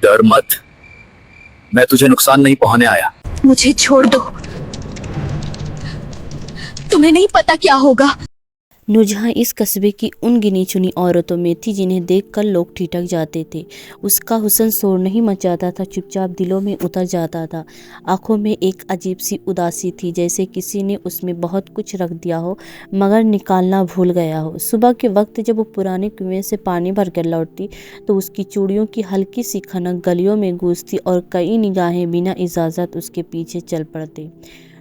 डर मत, मैं तुझे नुकसान नहीं पहुंचाने आया। मुझे छोड़ दो, तुम्हें नहीं पता क्या होगा। नूरजहां इस कस्बे की उन गिनी चुनी औरतों में थी जिन्हें देखकर लोग ठिठक जाते थे। उसका हुस्न शोर नहीं मचाता था, चुपचाप दिलों में उतर जाता था। आंखों में एक अजीब सी उदासी थी, जैसे किसी ने उसमें बहुत कुछ रख दिया हो मगर निकालना भूल गया हो। सुबह के वक्त जब वो पुराने कुएं से पानी भर कर लौटती तो उसकी चूड़ियों की हल्की सी खनक गलियों में गूंजती और कई निगाहें बिना इजाज़त उसके पीछे चल पड़ती।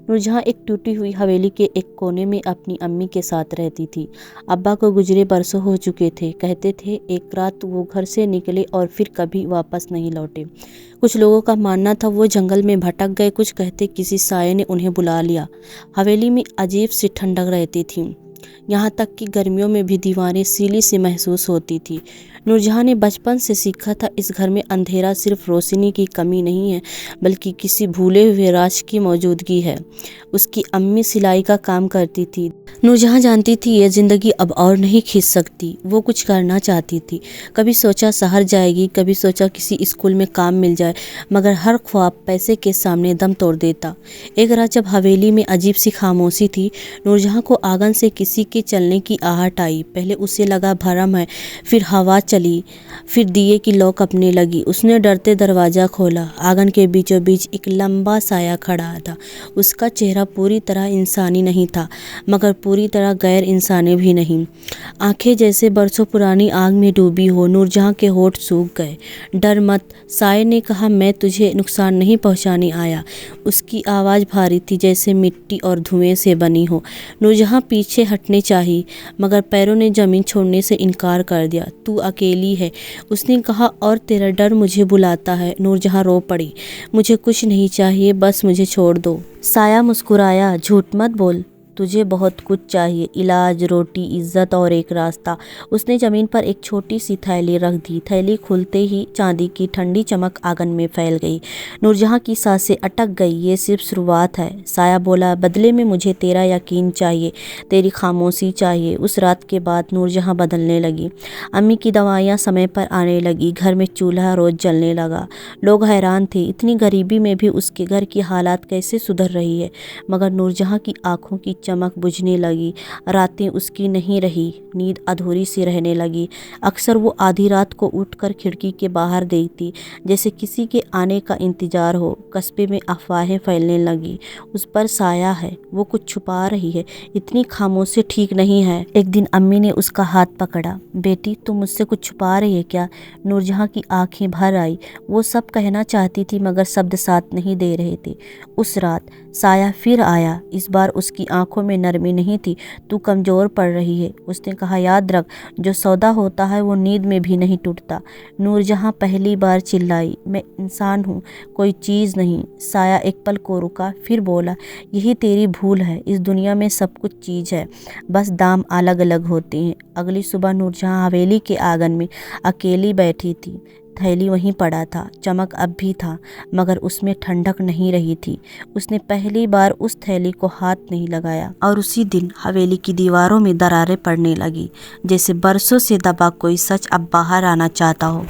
नूरजहां एक टूटी हुई हवेली के एक कोने में अपनी अम्मी के साथ रहती थी। अब्बा को गुजरे बरसों हो चुके थे। कहते थे एक रात वो घर से निकले और फिर कभी वापस नहीं लौटे। कुछ लोगों का मानना था वो जंगल में भटक गए, कुछ कहते किसी साये ने उन्हें बुला लिया। हवेली में अजीब सी ठंडक रहती थी, यहाँ तक कि गर्मियों में भी दीवारें सीली सी महसूस होती थी। नूरजहां ने बचपन से सीखा था इस घर में अंधेरा सिर्फ रोशनी की कमी नहीं है, बल्कि किसी भूले हुए राज की मौजूदगी है। उसकी अम्मी सिलाई का काम करती थी। नूरजहां जानती थी ये ज़िंदगी अब और नहीं खींच सकती। वो कुछ करना चाहती थी। कभी सोचा शहर जाएगी, कभी सोचा किसी स्कूल में काम मिल जाए, मगर हर ख्वाब पैसे के सामने दम तोड़ देता। एक रात जब हवेली में अजीब सी खामोशी थी, नूरजहां को आंगन से किसी के चलने की आहट आई। पहले उसे लगा भरम है, फिर हवा चली, फिर दिए की लौ कपने लगी। उसने डरते दरवाज़ा खोला। आंगन के बीचों बीच एक लंबा साया खड़ा था। उसका चेहरा पूरी तरह इंसानी नहीं था, मगर पूरी तरह गैर इंसानी भी नहीं। आंखें जैसे बरसों पुरानी आग में डूबी हो। नूरजहां के होठ सूख गए। डर मत, साये ने कहा, मैं तुझे नुकसान नहीं पहुंचाने आया। उसकी आवाज़ भारी थी, जैसे मिट्टी और धुएं से बनी हो। नूरजहां पीछे हटने चाहिए, मगर पैरों ने ज़मीन छोड़ने से इनकार कर दिया। तू अकेली है, उसने कहा, और तेरा डर मुझे बुलाता है। नूरजहां रो पड़ी। मुझे कुछ नहीं चाहिए, बस मुझे छोड़ दो। साया मुस्कुराया, झूठ मत बोल, तुझे बहुत कुछ चाहिए, इलाज, रोटी, इज्जत और एक रास्ता। उसने ज़मीन पर एक छोटी सी थैली रख दी। थैली खुलते ही चांदी की ठंडी चमक आंगन में फैल गई। नूरजहां की सांसें अटक गई। ये सिर्फ शुरुआत है, साया बोला। बदले में मुझे तेरा यकीन चाहिए, तेरी खामोशी चाहिए। उस रात के बाद नूरजहां बदलने लगी। अम्मी की दवाइयाँ समय पर आने लगी। घर में चूल्हा रोज़ जलने लगा। लोग हैरान थे, इतनी गरीबी में भी उसके घर की हालात कैसे सुधर रही है। मगर नूरजहां की आंखों की चमक बुझने लगी। रातें उसकी नहीं रही, नींद अधूरी सी रहने लगी। अक्सर वो आधी रात को उठकर खिड़की के बाहर देखती, जैसे किसी के आने का इंतजार हो। कस्बे में अफवाहें फैलने लगी, उस पर साया है, वो कुछ छुपा रही है, इतनी खामोशी ठीक नहीं है। एक दिन अम्मी ने उसका हाथ पकड़ा। बेटी, तुम मुझसे कुछ छुपा रही है क्या? नूरजहां की आंखें भर आई। वो सब कहना चाहती थी, मगर शब्द साथ नहीं दे रहे थे। उस रात साया फिर आया। इस बार उसकी आंखों में नरमी नहीं थी। तू कमज़ोर पड़ रही है, उसने कहा। याद रख, जो सौदा होता है वो नींद में भी नहीं टूटता। नूरजहां पहली बार चिल्लाई, मैं इंसान हूँ, कोई चीज़ नहीं। साया एक पल को रुका, फिर बोला, यही तेरी भूल है। इस दुनिया में सब कुछ चीज़ है, बस दाम अलग अलग होते हैं। अगली सुबह नूरजहां हवेली के आंगन में अकेली बैठी थी। थैली वहीं पड़ा था, चमक अब भी था, मगर उसमें ठंडक नहीं रही थी। उसने पहली बार उस थैली को हाथ नहीं लगाया, और उसी दिन हवेली की दीवारों में दरारें पड़ने लगी, जैसे बरसों से दबा कोई सच अब बाहर आना चाहता हो।